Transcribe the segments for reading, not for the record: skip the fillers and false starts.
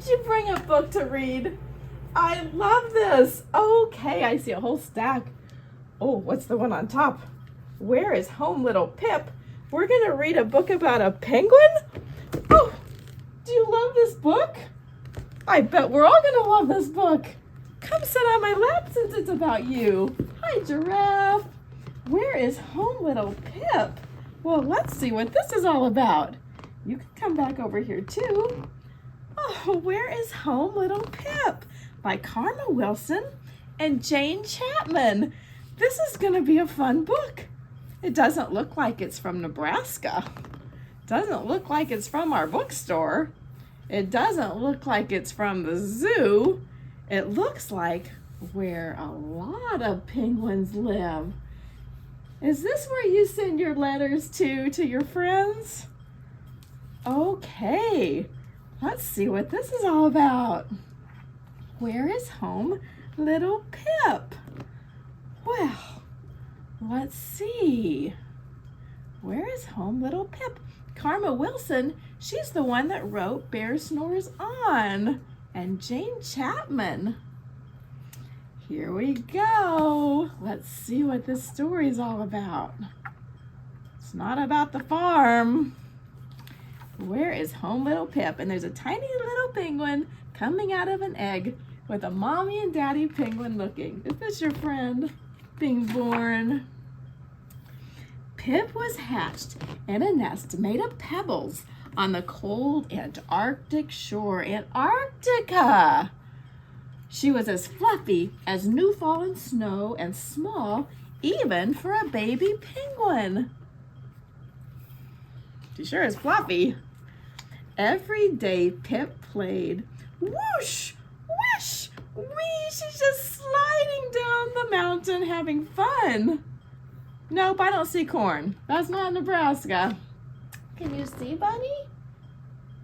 did you bring a book to read? I love this. Okay, I see a whole stack. Oh, what's the one on top? Where is home, little Pip? We're going to read a book about a penguin? Oh, do you love this book? I bet we're all going to love this book. Come sit on my lap since it's about you. Hi, Giraffe. Where is home, little Pip? Well, let's see what this is all about. You can come back over here too. Oh, where is home, little Pip? By Karma Wilson and Jane Chapman. This is going to be a fun book. It doesn't look like it's from Nebraska. Doesn't look like it's from our bookstore. It doesn't look like it's from the zoo. It looks like where a lot of penguins live. Is this where you send your letters to your friends? Okay, let's see what this is all about. Where is home, little Pip? Well, let's see. Where is home, little Pip? Karma Wilson, she's the one that wrote Bear Snores On. And Jane Chapman. Here we go. Let's see what this story is all about. It's not about the farm. Where is home, little Pip? And there's a tiny little penguin coming out of an egg with a mommy and daddy penguin looking. Is this your friend being born? Pip was hatched in a nest made of pebbles on the cold Antarctic shore, Antarctica. She was as fluffy as new fallen snow and small even for a baby penguin. She sure is fluffy. Every day Pip played. Whoosh, whoosh, whee, she's just sliding down the mountain having fun. Nope, I don't see corn. That's not Nebraska. Can you see, Bunny?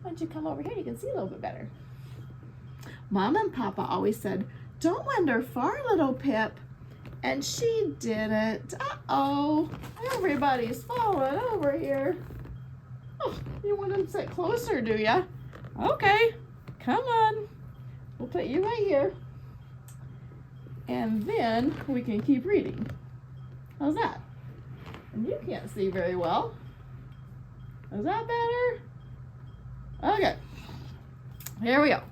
Why don't you come over here? You can see a little bit better. Mom and Papa always said, don't wander far, little Pip. And she didn't. Uh-oh. Everybody's falling over here. Oh, you want to sit closer, do ya? Okay, come on. We'll put you right here. And then we can keep reading. How's that? And you can't see very well. Is that better? Okay, here we go.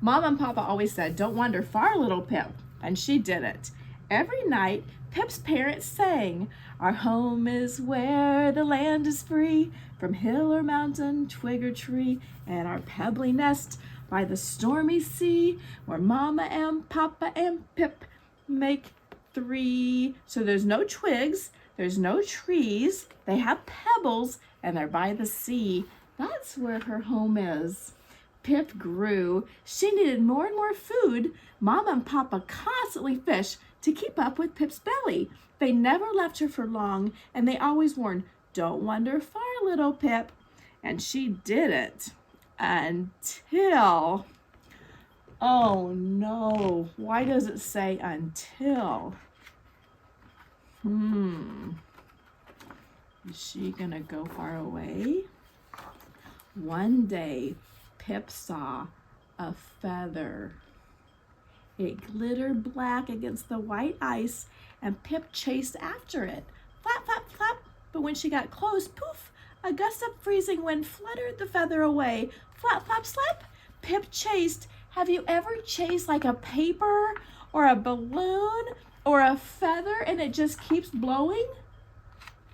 Mom and Papa always said, don't wander far, little Pip. And she didn't. Every night, Pip's parents sang, our home is where the land is free, from hill or mountain, twig or tree, and our pebbly nest by the stormy sea, where Mama and Papa and Pip make three. So there's no twigs, there's no trees, they have pebbles, and they're by the sea. That's where her home is. Pip grew. She needed more and more food. Mom and Papa constantly fished to keep up with Pip's belly. They never left her for long, and they always warned, don't wander far, little Pip. And she didn't until, oh no, why does it say until? Is she gonna go far away? One day, Pip saw a feather. It glittered black against the white ice, and Pip chased after it. Flap, flap, flap. But when she got close, poof, a gust of freezing wind fluttered the feather away. Flap, flap, slap. Pip chased. Have you ever chased like a paper or a balloon or a feather and it just keeps blowing?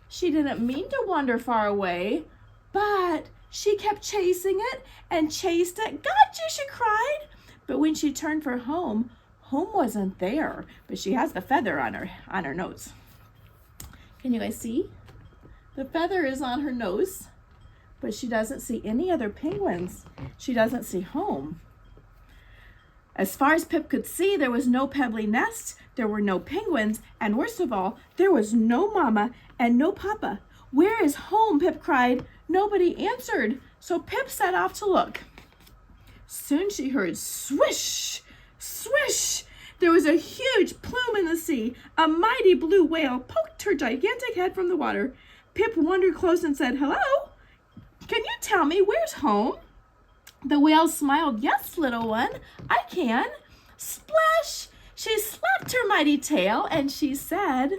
She didn't mean to wander far away, but she kept chasing it and chased it. Got you, she cried. But when she turned for home, home wasn't there, but she has the feather on her nose. Can you guys see? The feather is on her nose, but she doesn't see any other penguins. She doesn't see home. As far as Pip could see, there was no pebbly nest, there were no penguins, and worst of all, there was no Mama and no Papa. Where is home? Pip cried. Nobody answered, so Pip set off to look. Soon she heard swish, swish. There was a huge plume in the sea. A mighty blue whale poked her gigantic head from the water. Pip wandered close and said, hello? Can you tell me where's home? The whale smiled. Yes, little one, I can. Splash! She slapped her mighty tail and she said,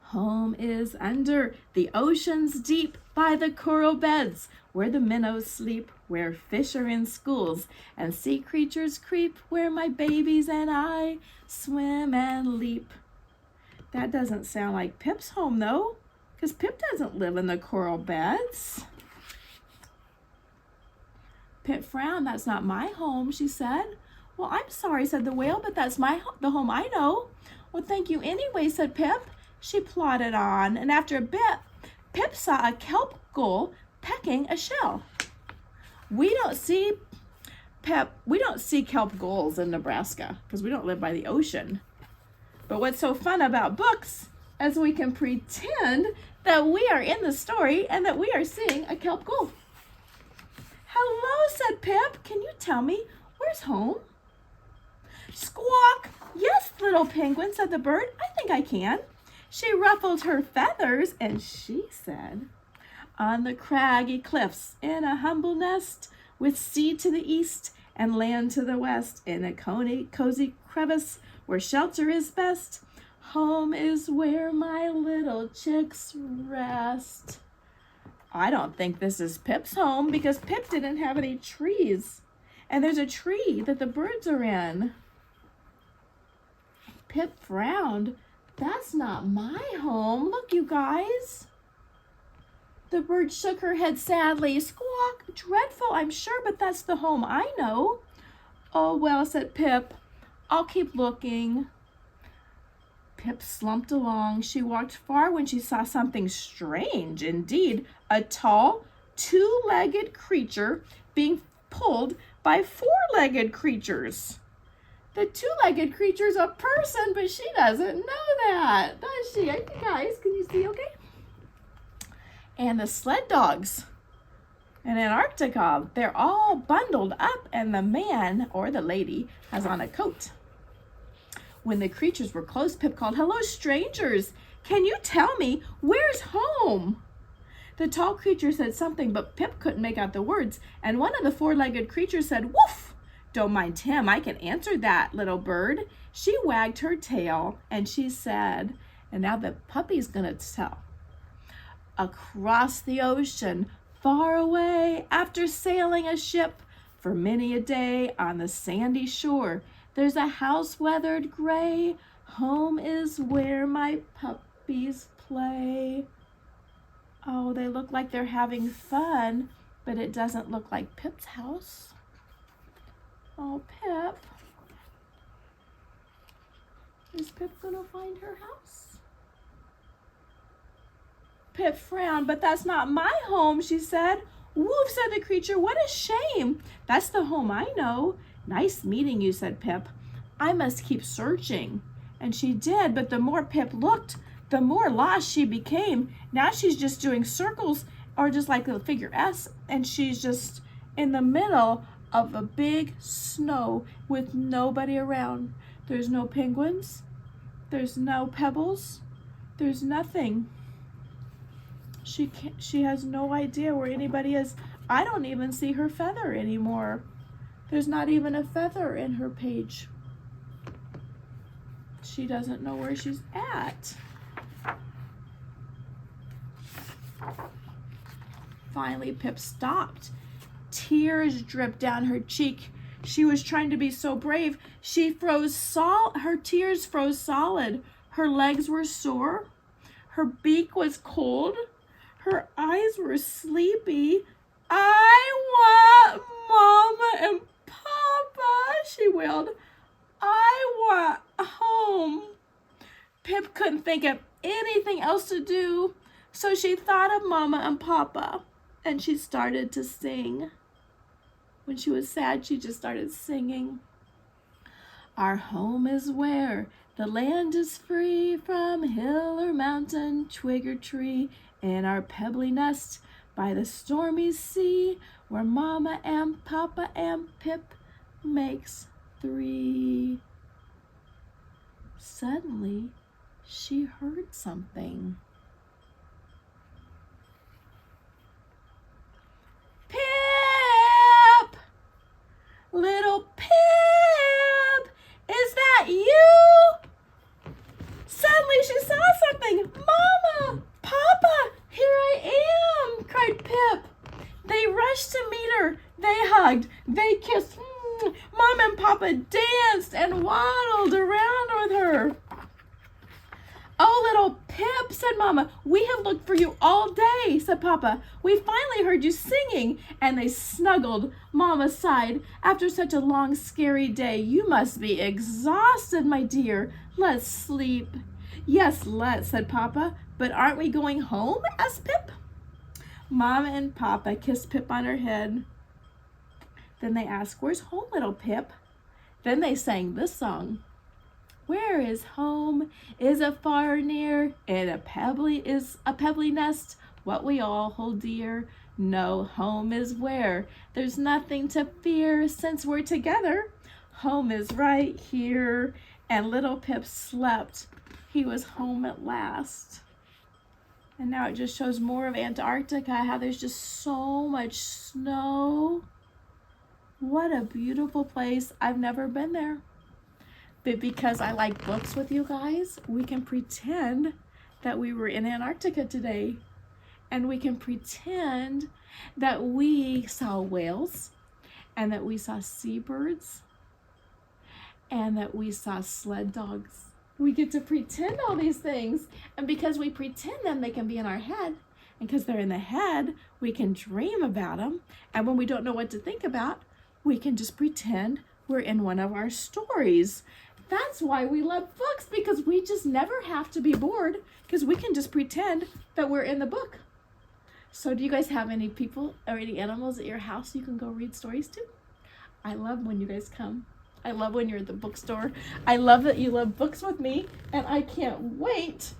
home is under the ocean's deep, by the coral beds, where the minnows sleep, where fish are in schools, and sea creatures creep, where my babies and I swim and leap. That doesn't sound like Pip's home, though, because Pip doesn't live in the coral beds. Pip frowned. That's not my home, she said. Well, I'm sorry, said the whale, but that's the home I know. Well, thank you anyway, said Pip. She plodded on, and after a bit, Pip saw a kelp gull pecking a shell. We don't see kelp gulls in Nebraska because we don't live by the ocean. But what's so fun about books is we can pretend that we are in the story and that we are seeing a kelp gull. Hello, said Pip. Can you tell me where's home? Squawk! Yes, little penguin, said the bird. I think I can. She ruffled her feathers and she said, on the craggy cliffs in a humble nest, with sea to the east and land to the west, in a cozy crevice where shelter is best, home is where my little chicks rest. I don't think this is Pip's home because Pip didn't have any trees. And there's a tree that the birds are in. Pip frowned. That's not my home. Look, you guys. The bird shook her head sadly. Squawk, dreadful, I'm sure, but that's the home I know. Oh, well, said Pip, I'll keep looking. Pip slumped along. She walked far when she saw something strange indeed, a tall, two-legged creature being pulled by four-legged creatures. The two-legged creature's a person, but she doesn't know that, does she? You guys, can you see okay? And the sled dogs in Antarctica, they're all bundled up, and the man or the lady has on a coat. When the creatures were close, Pip called, hello, strangers. Can you tell me where's home? The tall creature said something, but Pip couldn't make out the words, and one of the four-legged creatures said, woof! Don't mind him, I can answer that, little bird. She wagged her tail, and she said, and now the puppy's gonna tell. Across the ocean, far away, after sailing a ship for many a day on the sandy shore, there's a house weathered gray. Home is where my puppies play. Oh, they look like they're having fun, but it doesn't look like Pip's house. Oh, Pip. Is Pip gonna find her house? Pip frowned. But that's not my home, she said. Woof, said the creature. What a shame. That's the home I know. Nice meeting you, said Pip. I must keep searching. And she did, but the more Pip looked, the more lost she became. Now she's just doing circles, or just like the figure S, and she's just in the middle of a big snow with nobody around. There's no penguins. There's no pebbles. There's nothing. She has no idea where anybody is. I don't even see her feather anymore. There's not even a feather in her page. She doesn't know where she's at. Finally, Pip stopped. Tears dripped down her cheek. She was trying to be so brave. Her tears froze solid. Her legs were sore. Her beak was cold. Her eyes were sleepy. I want Mama and Papa, she wailed. I want home. Pip couldn't think of anything else to do, so she thought of Mama and Papa, and she started to sing. When she was sad, she just started singing. Our home is where the land is free from hill or mountain, twig or tree, in our pebbly nest by the stormy sea, where Mama and Papa and Pip makes three. Suddenly, she heard something. Pip! rushed to meet her. They hugged, they kissed. Mom and Papa danced and waddled around with her. "Oh, little Pip," said Mama, "we have looked for you all day," said Papa. "We finally heard you singing." And they snuggled. Mama sighed. "After such a long, scary day, you must be exhausted, my dear. Let's sleep." "Yes, let's," said Papa. "But aren't we going home?" asked Pip. Mama and Papa kissed Pip on her head. Then they asked, "Where's home, little Pip?" Then they sang this song. "Where is home? Is it far or near? It a pebbly nest, what we all hold dear. No, home is where there's nothing to fear. Since we're together, home is right here." And little Pip slept. He was home at last. And now it just shows more of Antarctica, how there's just so much snow. What a beautiful place. I've never been there. But because I like books with you guys, we can pretend that we were in Antarctica today. And we can pretend that we saw whales, and that we saw seabirds, and that we saw sled dogs. We get to pretend all these things. And because we pretend them, they can be in our head. And because they're in the head, we can dream about them. And when we don't know what to think about, we can just pretend we're in one of our stories. That's why we love books, because we just never have to be bored, because we can just pretend that we're in the book. So do you guys have any people or any animals at your house you can go read stories to? I love when you guys come. I love when you're at the bookstore. I love that you love books with me, and I can't wait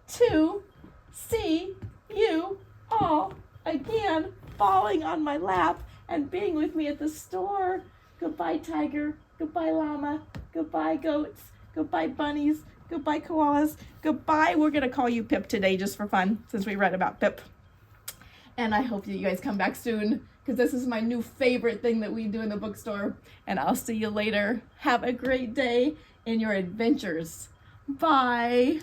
to see you all again, falling on my lap and being with me at the store. Goodbye, tiger. Goodbye, llama. Goodbye, goats. Goodbye, bunnies. Goodbye, koalas. Goodbye. We're going to call you Pip today just for fun, since we read about Pip. And I hope that you guys come back soon, because this is my new favorite thing that we do in the bookstore. And I'll see you later. Have a great day in your adventures. Bye.